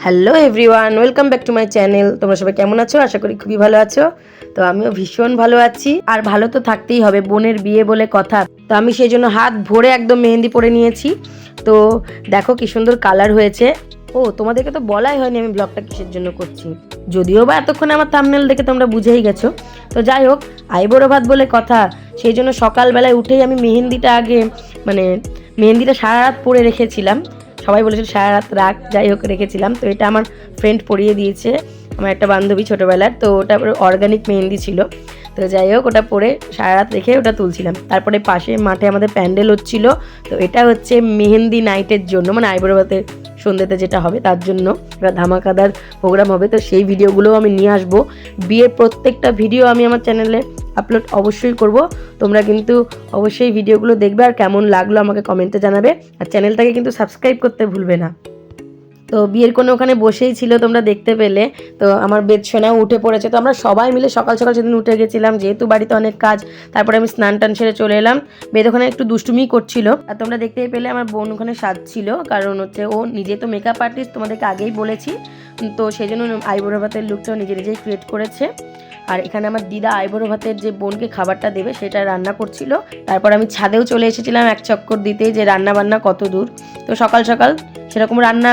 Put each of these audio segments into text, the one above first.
Hello everyone, welcome back to my channel. তোমরা সবাই কেমন আছো? আশা করি খুবই ভালো আছো। তো আমিও ভীষণ ভালো আছি, আর ভালো তো থাকতেই হবে, বোনের বিয়ে বলে কথা। তো আমি সেই জন্য হাত ভরে একদম মেহেন্দি পরে নিয়েছি। তো দেখো কি সুন্দর কালার হয়েছে। ও তোমাদেরকে তো বলাই হয়নি আমি ব্লগটা কিসের জন্য করছি, যদিও বা এতক্ষণে আমার থাম্বনেল দেখে তোমরা বুঝেই গেছো। তো যাই হোক, আইবুড়ো ভাত বলে কথা, সেই জন্য সকালবেলায় উঠেই আমি মেহেন্দিটা আগে মেহেন্দিটা সারা রাত পরে রেখেছিলাম। সবাই বলেছিল সারা রাত রাখ, যাই হোক রেখেছিলাম। তো এটা আমার ফ্রেন্ড পরিয়ে দিয়েছে, আমার একটা বান্ধবী ছোটোবেলার। তো ওটা অর্গানিক মেহেন্দি ছিল। তো যাই হোক, ওটা পরে সারা রাত রেখে ওটা তুলছিলাম। তারপরে পাশে মাঠে আমাদের প্যান্ডেল হচ্ছিল। তো এটা হচ্ছে মেহেন্দি নাইটের জন্য, মানে আইবুড়ো ভাতের সন্ধ্যেতে যেটা হবে তার জন্য একটা ধামাকাদার প্রোগ্রাম হবে। তো সেই ভিডিওগুলোও আমি নিয়ে আসবো। বিয়ের প্রত্যেকটা ভিডিও আমি আমার চ্যানেলে আপলোড অবশ্যই করব। তোমরা কিন্তু অবশ্যই ভিডিওগুলো দেখবে, আর কেমন লাগলো আমাকে কমেন্টে জানাবে। আর চ্যানেলটাকে কিন্তু সাবস্ক্রাইব করতে ভুলবে না। তো বিয়ের কোনো ওখানে বসেই ছিল, তোমরা দেখতে পেলে। তো আমার বেদসোনাও উঠে পড়েছে। তো আমরা সবাই মিলে সকাল সকাল সেদিন উঠে গেছিলাম, যেহেতু বাড়িতে অনেক কাজ। তারপরে আমি স্নান টান সেরে চলে এলাম। বেদ ওখানে একটু দুষ্টুমি করছিল, আর তোমরা দেখতেই পেলে আমার বোন ওখানে সাজছিল। কারণ হচ্ছে ও নিজে তো মেকআপ আর্টিস্ট, তোমাদেরকে আগেই বলেছি। তো সেই জন্য আইবুড়ো ভাতের লুকটাও নিজেই ক্রিয়েট করেছে। আর এখানে আমার দিদা আইবুড়ো ভাতের যে বোনকে খাবারটা দেবে সেটা রান্না করছিল। তারপর আমি ছাদেও চলে এসেছিলাম এক চক্কর দিতেই, যে রান্না বান্না কত দূর। তো সকাল সকাল সেরকম রান্না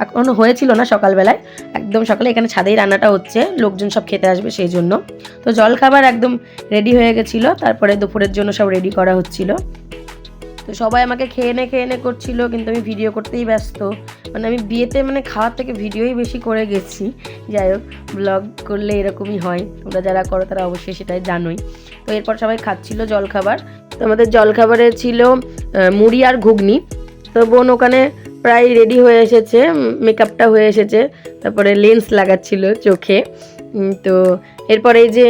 এখনো হয়েছিল না সকালবেলায়, একদম সকালে এখানে ছাদেই রান্নাটা হচ্ছে, লোকজন সব খেতে আসবে সেই জন্য। তো জল খাবার একদম রেডি হয়ে গেছিলো। তারপরে দুপুরের জন্য সব রেডি করা হচ্ছিল। তো সবাই আমাকে খেয়ে নে করছিল, কিন্তু আমি ভিডিও করতেই ব্যস্ত। আমি বিয়েতে খাওয়ার থেকে ভিডিওই বেশি করে গেছি। যাই হোক, ব্লগ করলে এরকমই হয়, তোমরা যারা করো তারা অবশ্যই সেটাই জানোই। তো এরপর সবাই খাচ্ছিল জলখাবার। তো আমাদের জলখাবারে ছিল মুড়ি আর ঘুগনি। তো বোন ওখানে প্রায় রেডি হয়ে এসেছে, মেকআপটা হয়ে এসেছে, তারপরে লেন্স লাগাচ্ছিল চোখে। তো এরপর এই যে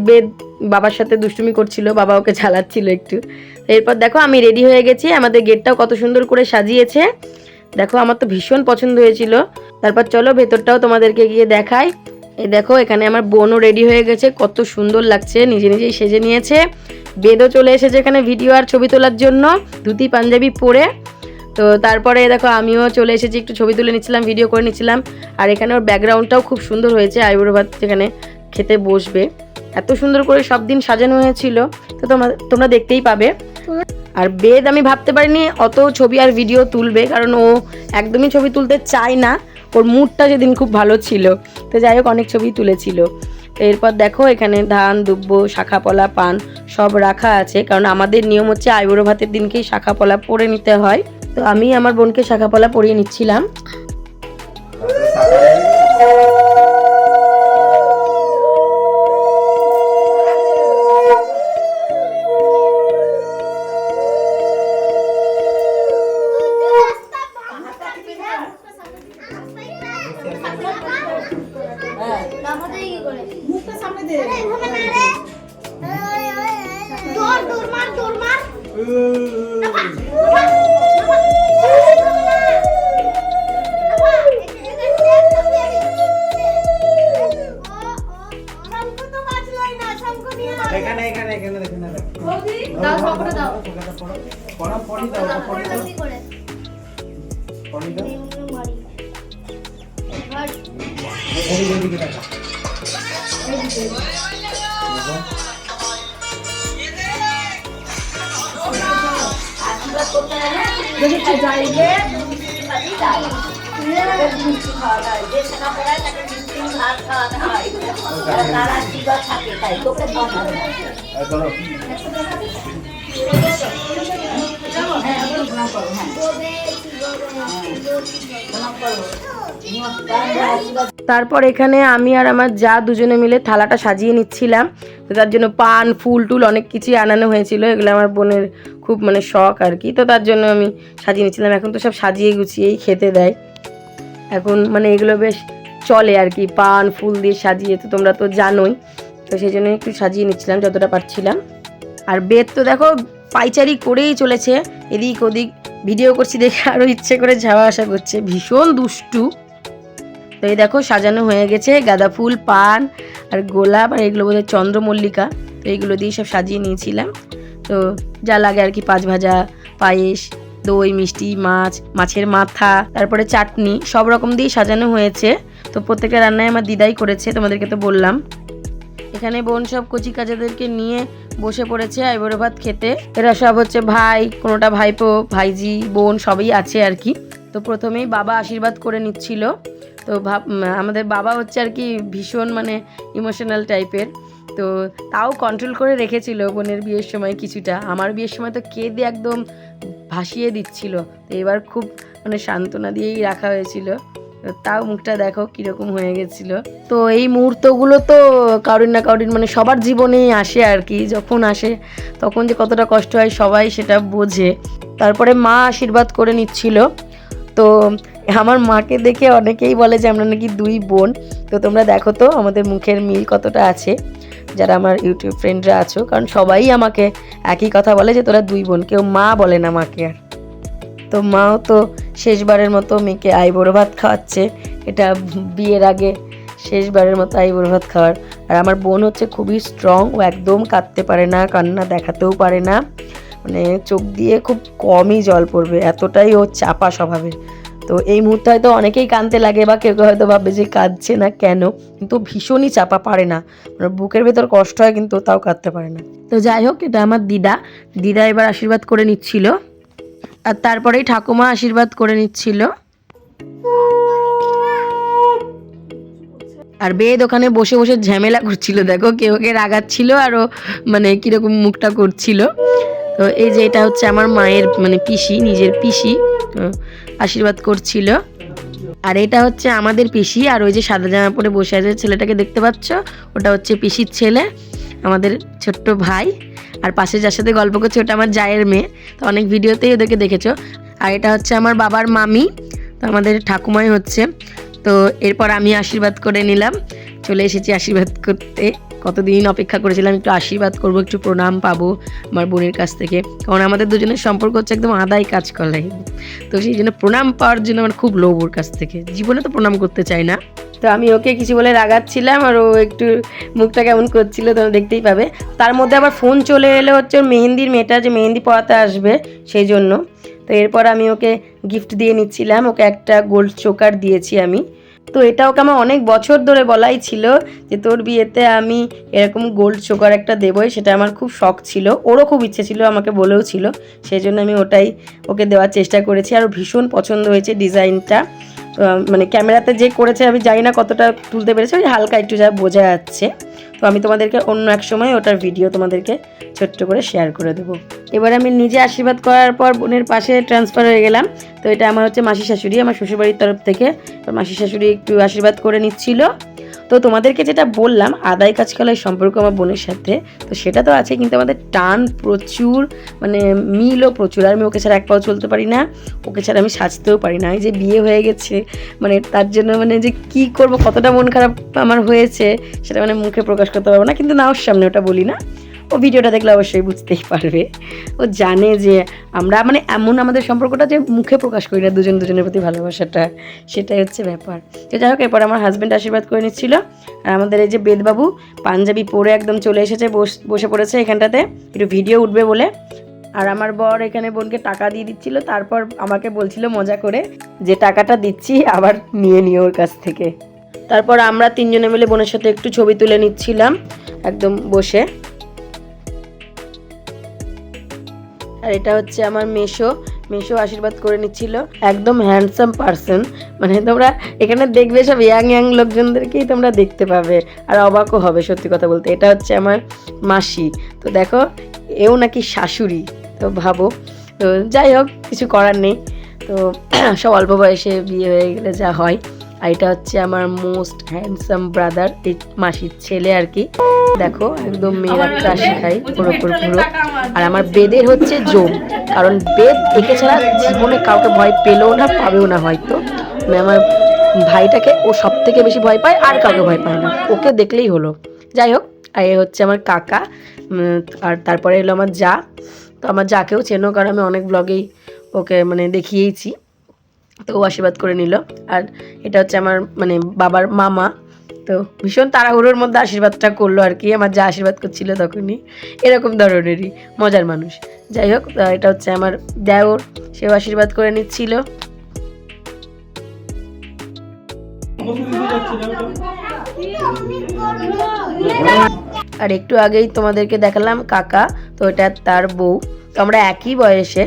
বেদ বাবার সাথে দুষ্টুমি করছিল, বাবা ওকে ঝালাচ্ছিল একটু। এরপর দেখো আমি রেডি হয়ে গেছি, আমাদের গেটটাও কত সুন্দর করে সাজিয়েছে। দেখো আমার তো ভীষণ পছন্দ হয়েছিল। তারপর চলো ভেতরটাও তোমাদেরকে গিয়ে দেখাই। এই দেখো এখানে আমার বোনও রেডি হয়ে গেছে, কত সুন্দর লাগছে, নিজেই সেজে নিয়েছে। বেদও চলে এসেছে এখানে ভিডিও আর ছবি তোলার জন্য, ধুতি পাঞ্জাবি পরে। তো তারপরে দেখো আমিও চলে এসেছি, একটু ছবি তুলে নিচ্ছিলাম, ভিডিও করে নিচ্ছিলাম। আর এখানে ওর ব্যাকগ্রাউন্ডটাও খুব সুন্দর হয়েছে, আইবুড়ো ভাত যেখানে খেতে বসবে এত সুন্দর করে সব দিন সাজানো হয়েছিল। তো তোমরা দেখতেই পাবে। আর বেদ আমি ভাবতে পারিনি অত ছবি আর ভিডিও তুলবে, কারণ ও একদমই ছবি তুলতে চায় না, ওর মুডটা সেদিন খুব ভালো ছিল। তো যাই হোক, অনেক ছবি তুলেছিল। তো এরপর দেখো এখানে ধান, দুব্ব, শাখাপলা, পান সব রাখা আছে, কারণ আমাদের নিয়ম হচ্ছে আইবুড়ো ভাতের দিনকেই শাখাপলা পরে নিতে হয়। তো আমি আমার বোনকে শাখাপলা পরিয়ে নিচ্ছিলাম। তারপর এখানে আমি আর আমার যা দুজনে মিলে থালাটা সাজিয়ে নিচ্ছিলাম। তো তার জন্য পান, ফুল টুল অনেক কিছুই আনানো হয়েছিল, এগুলো আমার বোনের খুব শখ আর কি। তো তার জন্য আমি সাজিয়ে নিচ্ছিলাম। এখন তো সব সাজিয়ে গুছিয়েই খেতে দেয় এখন, এগুলো বেশ চলে আর কি, পান ফুল দিয়ে সাজিয়ে। তো তোমরা তো জানোই, তো সেই জন্য একটু সাজিয়ে নিচ্ছিলাম যতটা পারছিলাম। আর বেদ তো দেখো পাইচারি করেই চলেছে, এদিক ওদিক ভিডিও করছি দেখে আরও ইচ্ছে করে যাওয়া আসা করছে, ভীষণ দুষ্টু। তো এই দেখো সাজানো হয়ে গেছে, গাঁদা ফুল, পান আর গোলাপ, আর এগুলো বোধহয় চন্দ্রমল্লিকা। তো এইগুলো দিয়ে সব সাজিয়ে নিয়েছিলাম। তো যা লাগে আর কি, পাঁচ ভাজা, পায়েস, দই, মিষ্টি, মাছ, মাছের মাথা, তারপরে চাটনি সব রকম দিয়ে সাজানো হয়েছে। তো প্রত্যেকটা রান্নায় আমার দিদাই করেছে, তোমাদেরকে তো বললাম। এখানে বোন সব কচি কাচাদেরকে নিয়ে বসে পড়েছে আইবুড়ো ভাত খেতে। এরা সব হচ্ছে ভাই, কোনোটা ভাইপো, ভাইজি, বোন সবই আছে আর কি। তো প্রথমেই বাবা আশীর্বাদ করে নিচ্ছিল। তো আমাদের বাবা হচ্ছে আর কি ভীষণ মানে ইমোশনাল টাইপের, তো তাও কন্ট্রোল করে রেখেছিল বোনের বিয়ের সময় কিছুটা। আমার বিয়ের সময় তো কেঁদে একদম ভাসিয়ে দিচ্ছিল, তো এবার খুব মানে সান্ত্বনা দিয়েই রাখা হয়েছিল। তাও মুখটা দেখো কীরকম হয়ে গেছিলো। তো এই মুহূর্তগুলো তো কারোর না কারোর মানে সবার জীবনেই আসে আর কি। যখন আসে তখন যে কতটা কষ্ট হয় সবাই সেটা বোঝে। তারপরে মা আশীর্বাদ করে নিচ্ছিল। তো আমার মাকে দেখে অনেকেই বলে যে আমরা নাকি দুই বোন। তো তোমরা দেখো তো আমাদের মুখের মিল কতটা আছে, যারা আমার ইউটিউব ফ্রেন্ডরা আছো, কারণ সবাই আমাকে একই কথা বলে যে তোরা দুই বোন, কেউ মা বলে না মাকে আর। তো মাও তো শেষবারের মতো মেয়েকে আইবুড়ো ভাত খাওয়াচ্ছে, এটা বিয়ের আগে শেষবারের মতো আইবুড়ো ভাত খাওয়ার। আর আমার বোন হচ্ছে খুবই স্ট্রং, ও একদম কাঁদতে পারে না, কান্না দেখাতেও পারে না, মানে চোখ দিয়ে খুব কমই জল পড়বে, এতটাই ও চাপা স্বভাবের। তো এই মুহূর্তে হয়তো অনেকেই কাঁদতে লাগে বা কেউ হয়তো ভাববে যে কাঁদছে না কেন, কিন্তু ভীষণই চাপা, পারে না, মানে বুকের ভেতর কষ্ট হয় কিন্তু তাও কাঁদতে পারে না। তো যাই হোক, এটা আমার দিদা এবার আশীর্বাদ করে নিচ্ছিল, আর তারপরেই ঠাকুমা আশীর্বাদ করে নিচ্ছিল। আর বেদ ওখানে বসে বসে ঝামেলা করছিল, দেখো কেউ কে রাগাচ্ছিল আরও মানে কীরকম মুখটা করছিল। তো এই যে এটা হচ্ছে আমার মায়ের মানে পিসি, নিজের পিসি, আশীর্বাদ করছিল। আর এটা হচ্ছে আমাদের পিসি, আর ওই যে সাদা জামা পরে বসে আছে ছেলেটাকে দেখতে পাচ্ছ, ওটা হচ্ছে পিসির ছেলে, আমাদের ছোট্ট ভাই। আর পাশে যার সাথে গল্প করছে ওটা আমার জায়ের মেয়ে, তো অনেক ভিডিওতেই ওদেরকে দেখেছো। আর এটা হচ্ছে আমার বাবার মামি, তো আমাদের ঠাকুমাই হচ্ছে। তো এরপর আমি আশীর্বাদ করে নিলাম, চলে এসেছি আশীর্বাদ করতে। কতদিন অপেক্ষা করেছিলাম একটু আশীর্বাদ করব, একটু প্রণাম পাবো আমার বোনের কাছ থেকে, কারণ আমাদের দুজনের সম্পর্ক হচ্ছে একদম আদায় কাজ করাই। তো সেই জন্য প্রণাম পাওয়ার জন্য আমার খুব লোভ ওর কাছ থেকে, জীবনে তো প্রণাম করতে চাই না। তো আমি ওকে কিছু বলে রাগাচ্ছিলাম, আর ও একটু মুখটা কেমন করছিল তোমরা দেখতেই পাবে। তার মধ্যে আবার ফোন চলে এলো হচ্ছে ওর মেহেন্দির মেয়েটা, যে মেহেন্দি পড়াতে আসবে সেই জন্য। তো এরপর আমি ওকে গিফট দিয়ে নিচ্ছিলাম, ওকে একটা গোল্ড চোকার দিয়েছি আমি। তো এটা ওকে আমার অনেক বছর ধরে বলাই ছিল যে তোর বিয়েতে আমি এরকম গোল্ড চোকার একটা দেবই, সেটা আমার খুব শখ ছিল, ওরও খুব ইচ্ছে ছিল, আমাকে বলেও ছিল, সেই জন্য আমি ওটাই ওকে দেওয়ার চেষ্টা করেছি। আর ভীষণ পছন্দ হয়েছে ডিজাইনটা, মানে ক্যামেরাতে যে করেছে আমি জানি না কতটা তুলতে পেরেছে, ওই হালকা একটু যা বোঝা যাচ্ছে। তো আমি তোমাদেরকে অন্য এক সময় ওটার ভিডিও তোমাদেরকে ছোট্ট করে শেয়ার করে দেবো। এবার আমি নিজে আশীর্বাদ করার পর বোনের পাশে ট্রান্সফার হয়ে গেলাম। তো এটা আমার হচ্ছে মাসি শাশুড়ি, আমার শ্বশুরবাড়ির তরফ থেকে। তো মাসি শাশুড়ি একটু আশীর্বাদ করে নিচ্ছিল। তো তোমাদেরকে যেটা বললাম আদায় কাজ করার সম্পর্ক আমার বোনের সাথে, তো সেটা তো আছে, কিন্তু আমাদের টান প্রচুর, মানে মিলও প্রচুর। আর আমি ওকে ছাড়া এক পাও চলতে পারি না, ওকে ছাড়া আমি সাজতেও পারি না। এই যে বিয়ে হয়ে গেছে, মানে তার জন্য মানে যে কি করব, কতটা মন খারাপ আমার হয়েছে সেটা মানে মুখে প্রকাশ করতে পারবো না, কিন্তু না ওর সামনে ওটা বলি না, ও ভিডিওটা দেখলে অবশ্যই বুঝতেই পারবে। ও জানে যে আমরা মানে এমন আমাদের সম্পর্কটা যে মুখে প্রকাশ করি না, দুজনের প্রতি ভালোবাসাটা, সেটাই হচ্ছে ব্যাপার। তো যাই হোক, এরপর আমার হাজব্যান্ড আশীর্বাদ করে নিচ্ছিল। আর আমাদের এই যে বেদবাবু পাঞ্জাবি পরে একদম চলে এসেছে, বসে পড়েছে এখানটাতে একটু ভিডিও উঠবে বলে। আর আমার বর এখানে বোনকে টাকা দিয়ে দিচ্ছিল, তারপর আমাকে বলছিল মজা করে যে টাকাটা দিচ্ছি আবার নিয়ে নিও ওর কাছ থেকে। তারপর আমরা তিনজনে মিলে বোনের সাথে একটু ছবি তুলে নিচ্ছিলাম একদম বসে। আর এটা হচ্ছে আমার মেশো আশীর্বাদ করে নিচ্ছিল, একদম হ্যান্ডসাম পারসন, মানে তোমরা এখানে দেখবে সব ইয়াং লোকজনদেরকেই তোমরা দেখতে পাবে, আর অবাকও হবে সত্যি কথা বলতে। এটা হচ্ছে আমার মাসি, তো দেখো এও নাকি শাশুড়ি, তো ভাবো। তো যাই হোক, কিছু করার নেই, তো সব অল্প বয়সে বিয়ে হয়ে গেলে যা হয়। আর এটা হচ্ছে আমার মোস্ট হ্যান্ডসাম ব্রাদার, এই মাসির ছেলে আর কি। দেখো একদম মেয়েরা ক্রাশ খাই পুরো। আর আমার বেদের হচ্ছে জম, কারণ বেদ একে ছাড়া জীবনে কাউকে ভয় পেলেও না, পাবেও না হয়তো। মানে আমার ভাইটাকে ও সব থেকে বেশি ভয় পায়, আর কাউকে ভয় পায় না, ওকে দেখলেই হলো। যাই হোক, আর এ হচ্ছে আমার কাকা, আর তারপরে এলো আমার জা। তো আমার যাকেও চেনো, কারণ আমি অনেক ব্লগেই ওকে মানে দেখিয়েছি, তো ও আশীর্বাদ করে নিল। আর এটা হচ্ছে আমার মানে বাবার মামা, তো ভীষণ তাড়াহুড়োর মধ্যে আশীর্বাদটা করলো আর কি, আমার যা আশীর্বাদ করছিল তখনই, এরকম ধরনেরই মজার মানুষ। যাই হোক, এটা হচ্ছে আমার দেওর, সেও আশীর্বাদ করে নিচ্ছিল। আর একটু আগেই তোমাদেরকে দেখালাম কাকা, তো এটা তার বউ। তো আমরা একই বয়সে,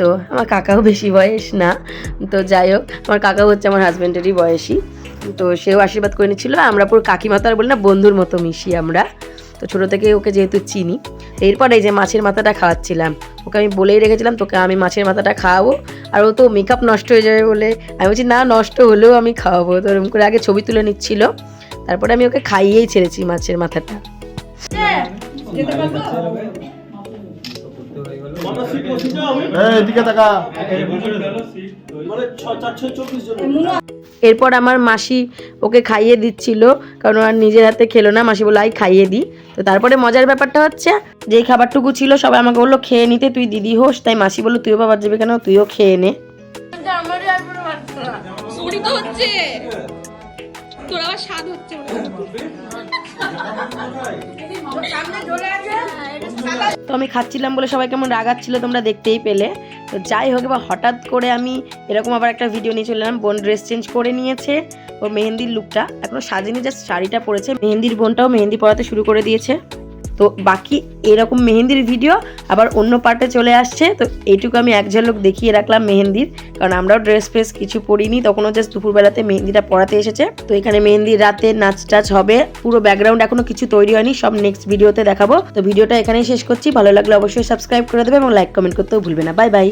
তো আমার কাকাও বেশি বয়স না। তো যাই হোক, আমার কাকাও হচ্ছে আমার হাজব্যান্ডেরই বয়সী। তো সেও আশীর্বাদ করে নিচ্ছিল। আমরা পুরো কাকিমা তো আর বলি না, বন্ধুর মতো মিশি আমরা। তো ছোটো থেকে ওকে যেহেতু চিনি, এরপর এই যে মাছের মাথাটা খাওয়াচ্ছিলাম, ওকে আমি বলেই রেখেছিলাম তোকে আমি মাছের মাথাটা খাওয়াবো। আর ও তো মেকআপ নষ্ট হয়ে যাবে বলে আমি বলছি না, নষ্ট হলেও আমি খাওয়াবো। তো এরকম করে আগে ছবি তুলে নিচ্ছিল, তারপরে আমি ওকে খাইয়েই ছেড়েছি মাছের মাথাটা। এরপর আমার মাসি ওকে খাইয়ে দিচ্ছিল, কারণ আর নিজের হাতে খেলো না, মাসি বললো আই খাইয়ে দিই। তো তারপরে মজার ব্যাপারটা হচ্ছে, যেই খাবারটুকু ছিল সবাই আমাকে বললো খেয়ে নিতে, তুই দিদি হোস, তাই মাসি বললো তুইও বাবার যাবে কেন, তুইও খেয়ে নে। তো আমি খাচ্ছিলাম বলে সবাই কেমন রাগাচ্ছিল তোমরা দেখতেই পেলে। তো যাই হোক, এবার হঠাৎ করে আমি এরকম আবার একটা ভিডিও নিয়ে চলে এলাম। বোন ড্রেস চেঞ্জ করে নিয়েছে, ও মেহেন্দির লুকটা এখনো সাজেনি, জাস্ট শাড়িটা পরেছে। মেহেন্দির বোনটাও মেহেন্দি পরাতে শুরু করে দিয়েছে। তো বাকি এরকম মেহেন্দির ভিডিও আবার অন্য পার্টে চলে আসছে। তো এইটুকু আমি এক ঝলক দেখিয়ে রাখলাম মেহেন্দির, কারণ আমরাও ড্রেস ফ্রেস কিছু পরিনি, তখনও জাস্ট দুপুরবেলাতে মেহেন্দিটা পরাতে এসেছে। তো এখানে মেহেন্দির রাতে নাচ টাচ হবে, পুরো ব্যাকগ্রাউন্ড এখনো কিছু তৈরি হয়নি, সব নেক্সট ভিডিওতে দেখাবো। তো ভিডিওটা এখানেই শেষ করছি, ভালো লাগলে অবশ্যই সাবস্ক্রাইব করে দেবে এবং লাইক কমেন্ট করতেও ভুলবে না। Bye bye.